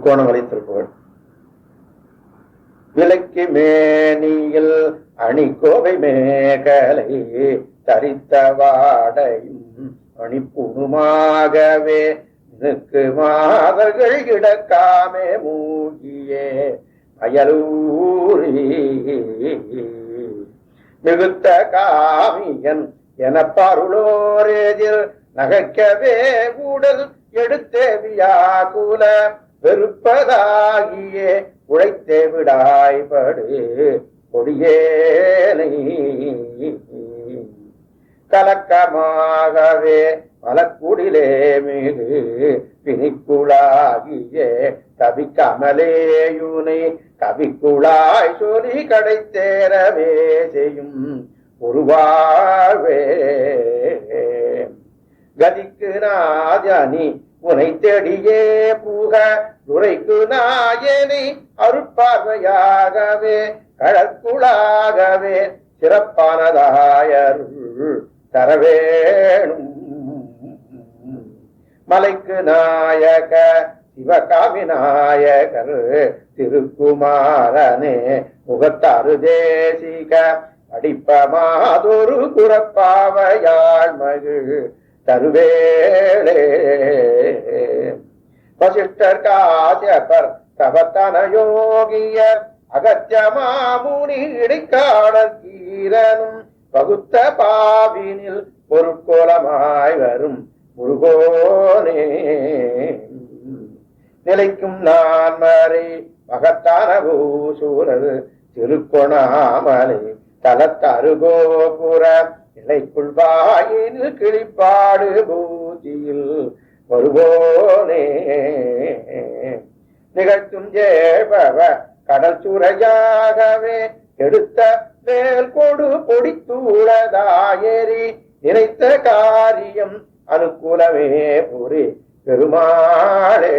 திருக்கோணமலை திருப்புகழ். விலைக்கு மேனியில் அணிக்கோவை மேகலை தரித்த வாடையும் அணிப்புணுமாகவே மாதர்கள் இடக்காமே மூகியே அயலூரி மிகுத்த காமியன் என பருளோரேதில் நகைக்கவே ஊடல் எடுத்தே வியாகுல வெறுப்பதாகியே உழைத்தே விடாய்படு கொடியேனை கலக்கமாகவே மலக்குடிலே மீது பிணிக்குழாகியே கவிக்கமலேயுனை கவிக்குழாய் சொல்லி கடை தேரவே செய்யும் உருவாழ்வே கதிக்கு நாஜனி உனை தேடியே பூக துரைக்கு நாயனை அருட்பார்வையாகவே கழற்குழாகவே சிறப்பானதாயருள் தரவேணும் மலைக்கு நாயக சிவகாமி நாயகர் திருக்குமாரனே முகத்தாறு தேசிக அடிப்பமாதொரு குறப்பாவையாள் மகிழ் தருவேளே வசிஷ்டர் காசியப்பர் தவத்தன யோகியர் அகத்தியமாமுனி இடைக்காடல் கீரனும் பகுத்த பாவினில் பொருட்கோலமாய் வரும் முருகோனே நிலைக்கும் நான் மறை மகத்தான பூசூரர் திருக்கோணாமலை தலத்தருகோபுர நிலைக்குள் வாயினில் கிளிப்பாடு பூதியில் வருவோனே நிகழ்த்தும் ஜேபவ கடல் சுரையாகவே எடுத்த மேல் கொடு பொடித்தூளதாயேறி நினைத்த காரியம் அனுகூலமே புரி பெருமாளே.